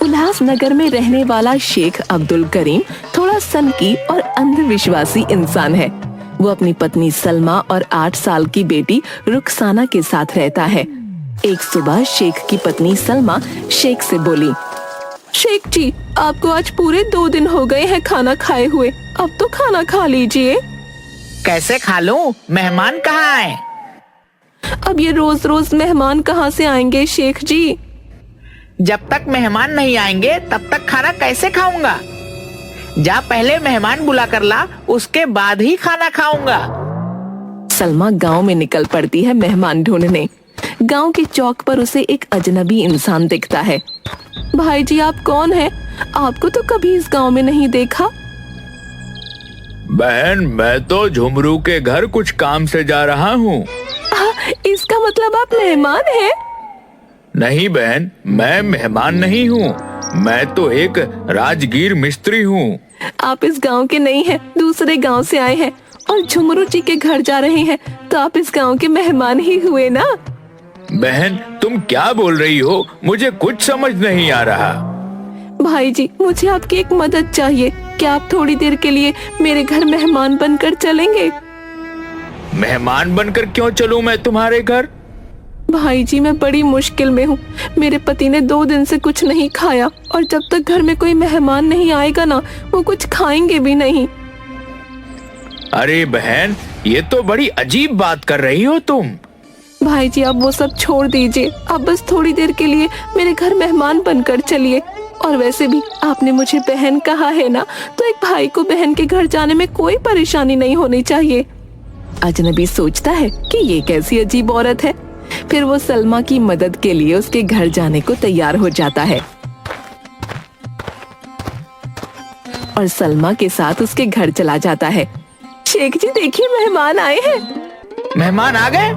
उल्लासनगर में रहने वाला शेख अब्दुल करीम थोड़ा सनकी और अंधविश्वासी इंसान है। वो अपनी पत्नी सलमा और 8 साल की बेटी रुखसाना के साथ रहता है। एक सुबह शेख की पत्नी सलमा शेख से बोली, शेख जी, आपको आज पूरे 2 दिन हो गए हैं खाना खाए हुए, अब तो खाना खा लीजिए। कैसे खा लूं? मेहमान कहाँ आए? अब ये रोज रोज मेहमान कहाँ से आएंगे शेख जी? जब तक मेहमान नहीं आएंगे तब तक खाना कैसे खाऊंगा? जा पहले मेहमान बुला कर ला, उसके बाद ही खाना खाऊंगा। सलमा गांव में निकल पड़ती है मेहमान ढूंढने। गांव के चौक पर उसे एक अजनबी इंसान दिखता है। भाई जी, आप कौन हैं? आपको तो कभी इस गांव में नहीं देखा। बहन, मैं तो झुमरू के घर कुछ काम से जा रहा हूँ। इसका मतलब आप मेहमान हैं? नहीं बहन, मैं मेहमान नहीं हूँ, मैं तो एक राजगीर मिस्त्री हूँ। आप इस गांव के नहीं हैं, दूसरे गांव से आए हैं और झुमरू जी के घर जा रहे हैं, तो आप इस गांव के मेहमान ही हुए ना। बहन, तुम क्या बोल रही हो? मुझे कुछ समझ नहीं आ रहा। भाई जी, मुझे आपकी एक मदद चाहिए। क्या आप थोड़ी देर के लिए मेरे घर मेहमान बनकर चलेंगे? मेहमान बनकर क्यों चलूं मैं तुम्हारे घर? भाई जी, मैं बड़ी मुश्किल में हूँ। मेरे पति ने 2 दिन से कुछ नहीं खाया और जब तक घर में कोई मेहमान नहीं आएगा ना, वो कुछ खाएंगे भी नहीं। अरे बहन, ये तो बड़ी अजीब बात कर रही हो तुम। भाई जी, आप वो सब छोड़ दीजिए, आप बस थोड़ी देर के लिए मेरे घर मेहमान बनकर चलिए। और वैसे भी आपने मुझे बहन कहा है ना, तो एक भाई को बहन के घर जाने में कोई परेशानी नहीं होनी चाहिए। अजनबी सोचता है कि ये कैसी अजीब औरत है। फिर वो सलमा की मदद के लिए उसके घर जाने को तैयार हो जाता है और सलमा के साथ उसके घर चला जाता है। शेख जी, देखिए मेहमान आए हैं। मेहमान आ गए?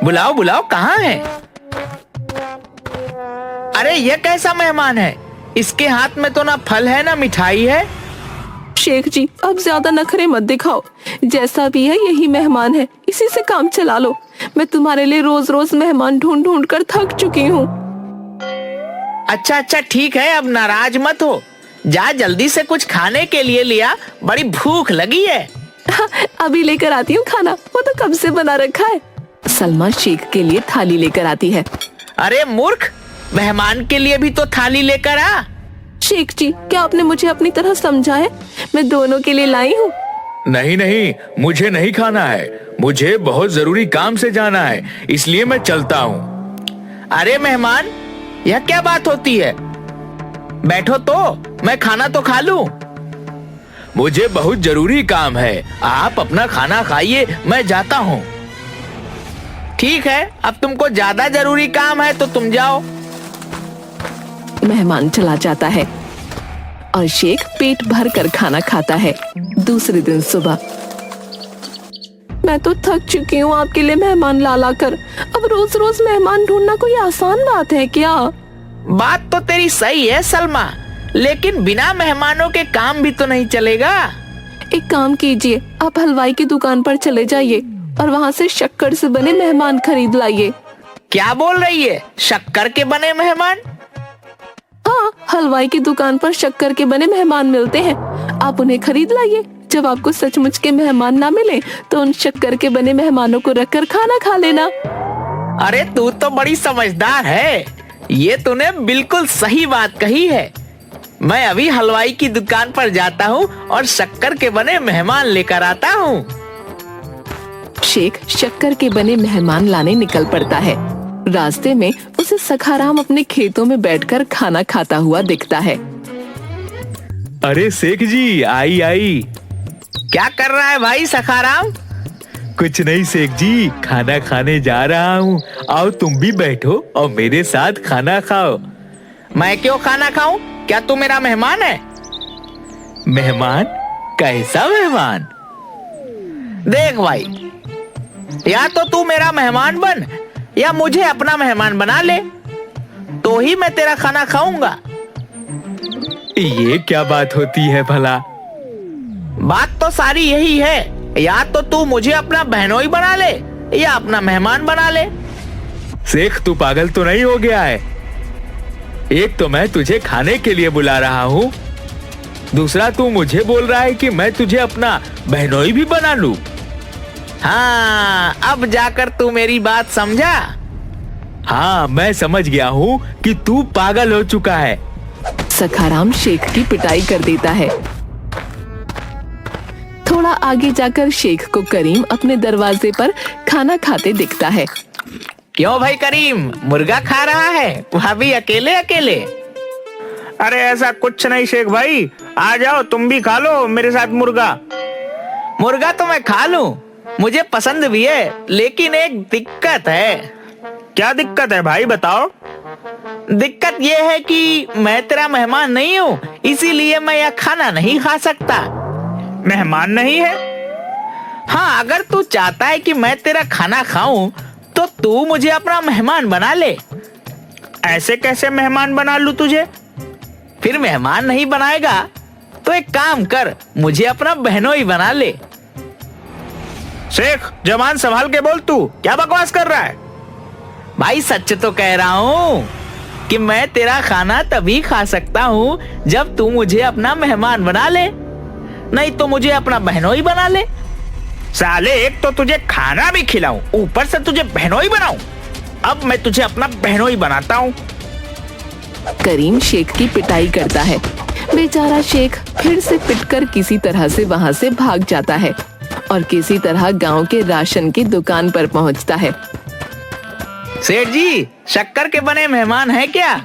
बुलाओ बुलाओ, कहाँ है? अरे ये कैसा मेहमान है? इसके हाथ में तो ना फल है ना मिठाई है। शेख जी, अब ज्यादा नखरे मत दिखाओ। जैसा भी है यही मेहमान है, इसी से काम चला लो। मैं तुम्हारे लिए रोज रोज मेहमान ढूंढ ढूंढ कर थक चुकी हूँ। अच्छा अच्छा, ठीक है, अब नाराज मत हो। जा जल्दी से कुछ खाने के लिए लिया, बड़ी भूख लगी है। अभी लेकर आती हूँ खाना, वो तो कब से बना रखा है। सलमा शेख के लिए थाली लेकर आती है। अरे मूर्ख, मेहमान के लिए भी तो थाली लेकर आ। शेख जी, क्या आपने मुझे अपनी तरह समझा है? मैं दोनों के लिए लाई हूँ। नहीं नहीं, मुझे नहीं खाना है, मुझे बहुत जरूरी काम से जाना है, इसलिए मैं चलता हूँ। अरे मेहमान, यह क्या बात होती है? बैठो तो मैं खाना तो खा लूं। मुझे बहुत जरूरी काम है, आप अपना खाना खाइए, मैं जाता हूँ। ठीक है, अब तुमको ज्यादा जरूरी काम है तो तुम जाओ। मेहमान चला जाता है और शेख पेट भर कर खाना खाता है। दूसरे दिन सुबह, मैं तो थक चुकी हूँ आपके लिए मेहमान ला ला कर। अब रोज रोज मेहमान ढूंढना कोई आसान बात है क्या? बात तो तेरी सही है सलमा, लेकिन बिना मेहमानों के काम भी तो नहीं चलेगा। एक काम कीजिए, आप हलवाई की दुकान पर चले जाइए और वहाँ से शक्कर से बने मेहमान खरीद लाइए। क्या बोल रही है? शक्कर के बने मेहमान? हाँ, हलवाई की दुकान पर शक्कर के बने मेहमान मिलते हैं, आप उन्हें खरीद लाइए। जब आपको सचमुच के मेहमान ना मिले तो उन शक्कर के बने मेहमानों को रखकर खाना खा लेना। अरे तू तो बड़ी समझदार है, ये तूने बिल्कुल सही बात कही है। मैं अभी हलवाई की दुकान पर जाता हूँ और शक्कर के बने मेहमान लेकर आता हूँ। शेख शक्कर के बने मेहमान लाने निकल पड़ता है। रास्ते में उसे सखाराम अपने खेतों में बैठकर खाना खाता हुआ दिखता है। अरे शेख जी, आई आई। क्या कर रहा है भाई सखाराम? कुछ नहीं शेख जी, खाना खाने जा रहा हूँ, आओ तुम भी बैठो और मेरे साथ खाना खाओ। मैं क्यों खाना खाऊं? क्या तू मेरा मेहमान है? मेहमान? कैसा मेहमान? देख भाई, या तो तू मेरा मेहमान बन या मुझे अपना मेहमान बना ले, तो ही मैं तेरा खाना खाऊंगा। ये क्या बात होती है भला? बात तो सारी यही है, या तो तू मुझे अपना बहनोई बना ले या अपना मेहमान बना ले। शेख, तू पागल तो नहीं हो गया है? एक तो मैं तुझे खाने के लिए बुला रहा हूँ, दूसरा तू मुझे बोल रहा है कि मैं तुझे अपना बहनोई भी बना लूं। हाँ, अब जाकर तू मेरी बात समझा। हाँ, मैं समझ गया हूँ कि तू पागल हो चुका है। सखाराम शेख की पिटाई कर देता है। थोड़ा आगे जाकर शेख को करीम अपने दरवाजे पर खाना खाते दिखता है। क्यों भाई करीम, मुर्गा खा रहा है, वह भी अकेले अकेले? अरे ऐसा कुछ नहीं शेख भाई, आ जाओ तुम भी खा लो मेरे साथ मुर्गा। मुर्गा तो मैं खा लूं, मुझे पसंद भी है, लेकिन एक दिक्कत है। क्या दिक्कत है भाई, बताओ। दिक्कत यह है कि मैं तेरा मेहमान नहीं हूँ, इसीलिए मैं यह खाना नहीं खा सकता। मेहमान नहीं है? हाँ, अगर तू चाहता है कि मैं तेरा खाना खाऊं, तो तू मुझे अपना मेहमान बना ले। ऐसे कैसे मेहमान बना लूं तुझे? फिर मेहमान नहीं बनाएगा तो एक काम कर, मुझे अपना बहनोई बना ले। शेख, जबान संभाल के बोल, तू क्या बकवास कर रहा है? भाई सच तो कह रहा हूँ कि मैं तेरा खाना तभी खा सकता हूँ जब तू मुझे अपना मेहमान बना ले, नहीं तो मुझे अपना बहनोई बना ले। साले, एक तो तुझे खाना भी खिलाऊं, ऊपर से तुझे बहनोई बनाऊं। अब मैं तुझे अपना बहनोई बनाता हूँ। करीम शेख की पिटाई करता है। बेचारा शेख फिर से पिटकर किसी तरह से वहाँ से भाग जाता है और किसी तरह गांव के राशन की दुकान पर पहुँचता है। सेठ जी, शक्कर के बने मेहमान हैं क्या?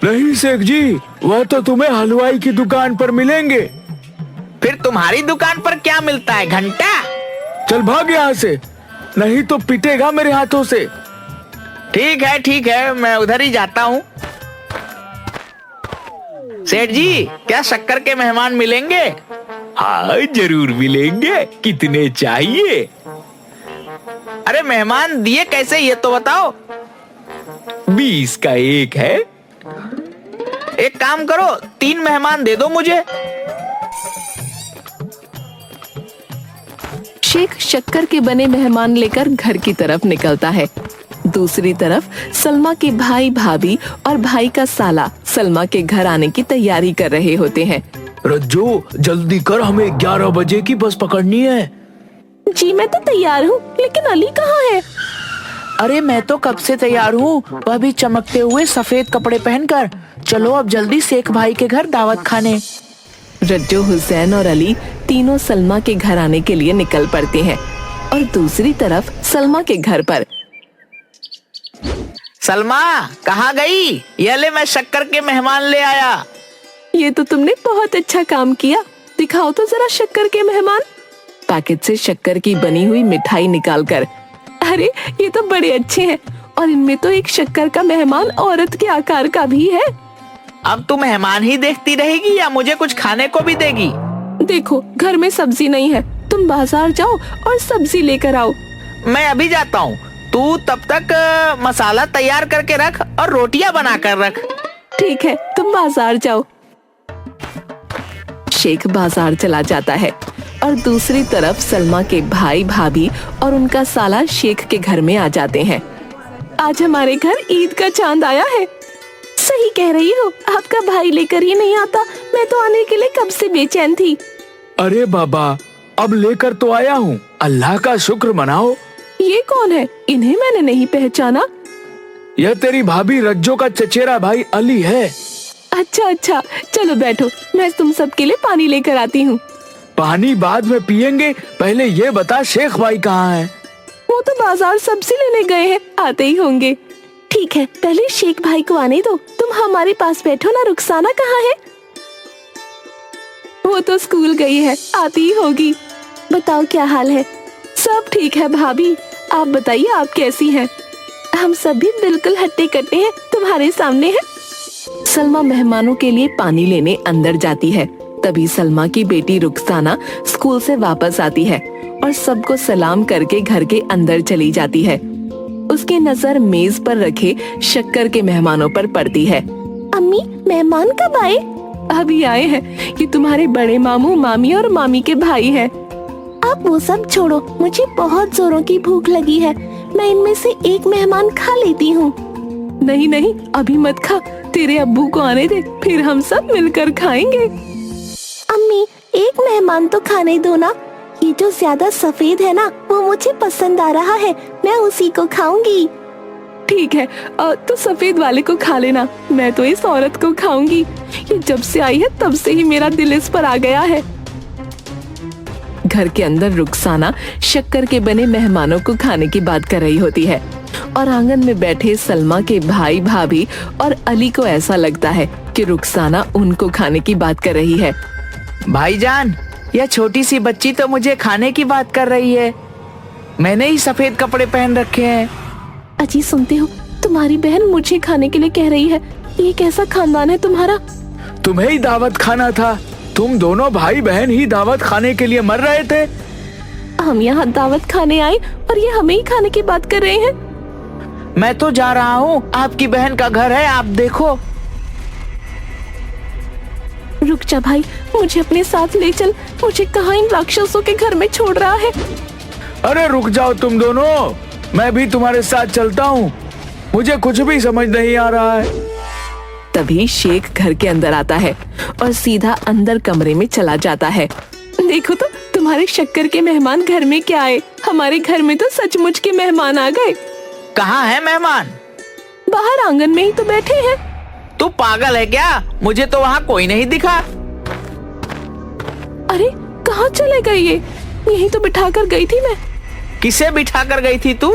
नहीं शेख जी, वह तो तुम्हें हलवाई की दुकान पर मिलेंगे। फिर तुम्हारी दुकान पर क्या मिलता है, घंटा? चल भाग यहाँ से, नहीं तो पिटेगा मेरे हाथों से। ठीक है, मैं उधर ही जाता हूँ। सेठ जी, क्या शक्कर के मेहमान मिलेंगे? हाँ जरूर मिलेंगे, कितने चाहिए? अरे मेहमान दिए कैसे, ये तो बताओ। 20 का एक है। एक काम करो, 3 मेहमान दे दो मुझे। शेख शक्कर के बने मेहमान लेकर घर की तरफ निकलता है। दूसरी तरफ सलमा के भाई भाभी और भाई का साला सलमा के घर आने की तैयारी कर रहे होते हैं। रज्जो, जल्दी कर, हमें 11 बजे की बस पकड़नी है। जी मैं तो तैयार हूँ, लेकिन अली कहाँ है? अरे मैं तो कब से तैयार हूँ, वह भी चमकते हुए सफेद कपड़े पहनकर। चलो अब जल्दी शेख भाई के घर दावत खाने। रज्जो, हुसैन और अली तीनों सलमा के घर आने के लिए निकल पड़ते हैं और दूसरी तरफ सलमा के घर पर। सलमा कहाँ गई? ये ले, मैं शक्कर के मेहमान ले आया। ये तो तुमने बहुत अच्छा काम किया, दिखाओ तो जरा शक्कर के मेहमान। पैकेट से शक्कर की बनी हुई मिठाई निकालकर, अरे ये तो बड़े अच्छे हैं और इनमें तो एक शक्कर का मेहमान औरत के आकार का भी है। अब तू मेहमान ही देखती रहेगी या मुझे कुछ खाने को भी देगी? देखो घर में सब्जी नहीं है, तुम बाजार जाओ और सब्जी लेकर आओ। मैं अभी जाता हूँ, तू तब तक मसाला तैयार करके रख और रोटियां बना कर रख। ठीक है, तुम बाजार जाओ। शेख बाजार चला जाता है और दूसरी तरफ सलमा के भाई भाभी और उनका साला शेख के घर में आ जाते हैं। आज हमारे घर ईद का चांद आया है। सही कह रही हो, आपका भाई लेकर ही नहीं आता, मैं तो आने के लिए कब से बेचैन थी। अरे बाबा, अब लेकर तो आया हूँ, अल्लाह का शुक्र मनाओ। ये कौन है? इन्हें मैंने नहीं पहचाना। यह तेरी भाभी रज्जो का चचेरा भाई अली है। अच्छा, चलो बैठो, मैं तुम सबके लिए पानी लेकर आती हूँ। पानी बाद में पियेंगे, पहले ये बता शेख भाई कहाँ है? वो तो बाजार सब्जी लेने गए हैं, आते ही होंगे। ठीक है, पहले शेख भाई को आने दो, तुम हमारे पास बैठो ना। रुखसाना कहाँ है? वो तो स्कूल गई है, आती ही होगी। बताओ क्या हाल है? सब ठीक है भाभी, आप बताइए आप कैसी हैं? हम सब भी बिल्कुल हट्टे कट्टे हैं, तुम्हारे सामने है। सलमा मेहमानों के लिए पानी लेने अंदर जाती है। तभी सलमा की बेटी रुखसाना स्कूल से वापस आती है और सबको सलाम करके घर के अंदर चली जाती है। उसकी नजर मेज पर रखे शक्कर के मेहमानों पर पड़ती है। अम्मी, मेहमान कब आए? अभी आए हैं, ये तुम्हारे बड़े मामू, मामी और मामी के भाई हैं। आप वो सब छोड़ो, मुझे बहुत जोरों की भूख लगी है। मैं इनमें से एक मेहमान खा लेती हूँ। नहीं नहीं, अभी मत खा, तेरे अब्बू को आने दे, फिर हम सब मिलकर खाएंगे। अम्मी, एक मेहमान तो खाने दो ना। ये जो ज्यादा सफेद है ना, वो मुझे पसंद आ रहा है, मैं उसी को खाऊंगी। ठीक है, तो सफेद वाले को खा लेना, मैं तो इस औरत को खाऊंगी। ये जब से आई है तब से ही मेरा दिल इस पर आ गया है। घर के अंदर रुखसाना शक्कर के बने मेहमानों को खाने की बात कर रही होती है और आंगन में बैठे सलमा के भाई भाभी और अली को ऐसा लगता है कि रुखसाना उनको खाने की बात कर रही है। भाईजान, यह छोटी सी बच्ची तो मुझे खाने की बात कर रही है। मैंने ही सफेद कपड़े पहन रखे हैं। अजी, सुनते हो, तुम्हारी बहन मुझे खाने के लिए कह रही है। ये कैसा खानदान है तुम्हारा? तुम्हें ही दावत खाना था। तुम दोनों भाई बहन ही दावत खाने के लिए मर रहे थे। हम यहाँ दावत खाने आए और ये हमें ही खाने की बात कर रहे हैं। मैं तो जा रहा हूँ, आपकी बहन का घर है, आप देखो। रुक जा भाई, मुझे अपने साथ ले चल। मुझे कहाँ इन राक्षसों के घर में छोड़ रहा है? अरे रुक जाओ तुम दोनों, मैं भी तुम्हारे साथ चलता हूँ। मुझे कुछ भी समझ नहीं आ रहा है। तभी शेख घर के अंदर आता है और सीधा अंदर कमरे में चला जाता है। देखो तो, तुम्हारे शक्कर के मेहमान घर में क्या आए? हमारे घर में तो सचमुच के मेहमान आ गए। कहाँ है मेहमान? बाहर आंगन में ही तो बैठे हैं। तू पागल है क्या? मुझे तो वहाँ कोई नहीं दिखा। अरे कहाँ चले गए ये? यहीं तो बिठा कर गई थी मैं। किसे बिठा कर गई थी तू?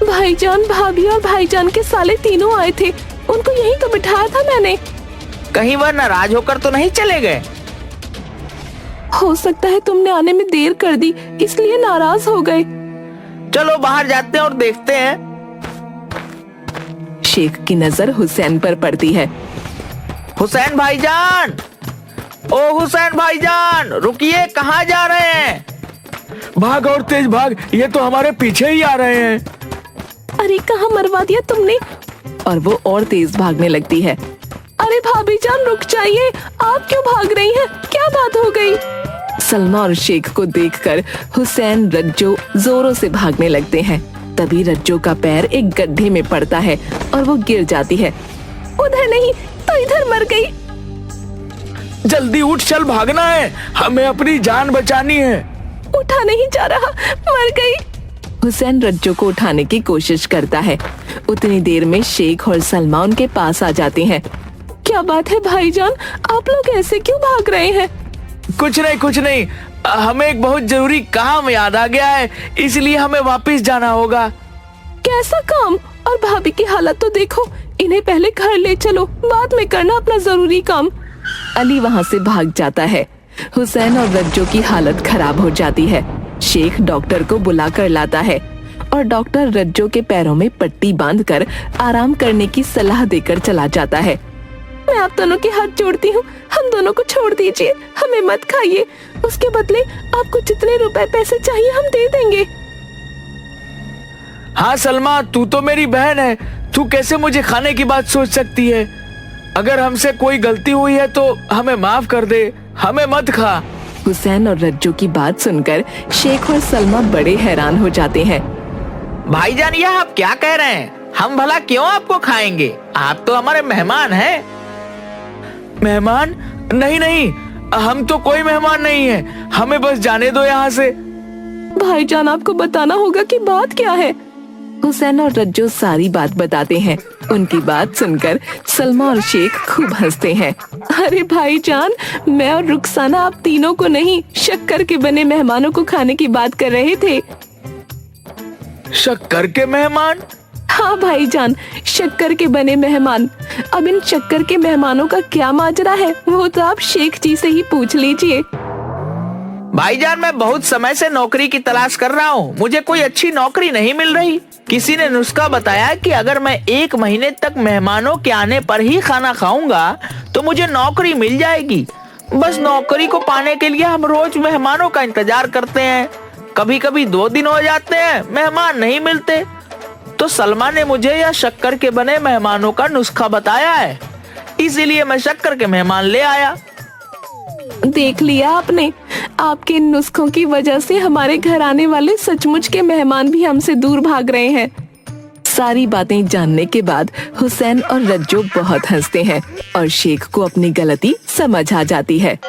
भाईजान, भाभी और भाईजान के साले तीनों आए थे, उनको यहीं तो बिठाया था मैंने। कहीं वह नाराज होकर तो नहीं चले गए? हो सकता है तुमने आने में देर कर दी, इसलिए नाराज हो गए। चलो बाहर जाते हैं और देखते हैं। शेख की नजर हुसैन पर पड़ती है। हुसैन भाईजान, ओ हुसैन भाईजान, रुकिए, कहाँ जा रहे हैं? भाग और तेज भाग, ये तो हमारे पीछे ही आ रहे हैं। अरे कहाँ मरवा दिया तुमने? और वो और तेज भागने लगती है। अरे भाभी जान, रुक जाइए, आप क्यों भाग रही हैं? क्या बात हो गई? सलमा और शेख को देखकर हुसैन रज्जो जोरों से भागने लगते हैं। तभी रज्जो का पैर एक गड्ढे में पड़ता है और वो गिर जाती है। उधर नहीं तो इधर मर गई। जल्दी उठ, चल, भागना है, हमें अपनी जान बचानी है। उठा नहीं जा रहा, मर गई। हुसैन रज्जो को उठाने की कोशिश करता है। उतनी देर में शेख और सलमा उनके पास आ जाते हैं। क्या बात है भाईजान, आप लोग ऐसे क्यों भाग रहे हैं? कुछ नहीं कुछ नहीं, हमें एक बहुत जरूरी काम याद आ गया है, इसलिए हमें वापस जाना होगा। कैसा काम? और भाभी की हालत तो देखो, इन्हें पहले घर ले चलो, बाद में करना अपना जरूरी काम। अली वहाँ से भाग जाता है। हुसैन और रज्जो की हालत खराब हो जाती है। शेख डॉक्टर को बुला कर लाता है और डॉक्टर रज्जो के पैरों में पट्टी बांधकर आराम करने की सलाह देकर चला जाता है। मैं आप दोनों के हाथ जोड़ती हूँ, हम दोनों को छोड़ दीजिए, हमें मत खाइए। उसके बदले आपको जितने रुपए पैसे चाहिए हम दे देंगे। हाँ सलमा, तू तो मेरी बहन है, तू कैसे मुझे खाने की बात सोच सकती है? अगर हमसे कोई गलती हुई है तो हमें माफ कर दे, हमें मत खा। हुसैन और रज्जो की बात सुनकर शेख और सलमा बड़े हैरान हो जाते हैं। भाईजान, यह आप क्या कह रहे हैं? हम भला क्यों आपको खाएंगे? आप तो हमारे मेहमान हैं। मेहमान? नहीं नहीं, हम तो कोई मेहमान नहीं है, हमें बस जाने दो यहाँ से। भाईजान, आपको बताना होगा कि बात क्या है। हुसैन और रज्जो सारी बात बताते हैं। उनकी बात सुनकर सलमा और शेख खूब हंसते हैं। अरे भाईजान, मैं और रुखसाना आप तीनों को नहीं, शक्कर के बने मेहमानों को खाने की बात कर रहे थे। शक्कर के मेहमान? हाँ भाईजान, शक्कर के बने मेहमान। अब इन शक्कर के मेहमानों का क्या माजरा है वो तो आप शेख जी से ही पूछ लीजिए। भाईजान, मैं बहुत समय से नौकरी की तलाश कर रहा हूँ, मुझे कोई अच्छी नौकरी नहीं मिल रही। किसी ने नुस्खा बताया कि अगर मैं 1 महीने तक मेहमानों के आने पर ही खाना खाऊंगा तो मुझे नौकरी मिल जाएगी। बस नौकरी को पाने के लिए हम रोज मेहमानों का इंतजार करते हैं, कभी कभी 2 दिन हो जाते हैं, मेहमान नहीं मिलते। तो सलमा ने मुझे यह शक्कर के बने मेहमानों का नुस्खा बताया है, इसीलिए मैं शक्कर के मेहमान ले आया। देख लिया आपने, आपके इन नुस्खों की वजह से हमारे घर आने वाले सचमुच के मेहमान भी हमसे दूर भाग रहे हैं। सारी बातें जानने के बाद हुसैन और रज्जो बहुत हंसते हैं और शेख को अपनी गलती समझ आ जाती है।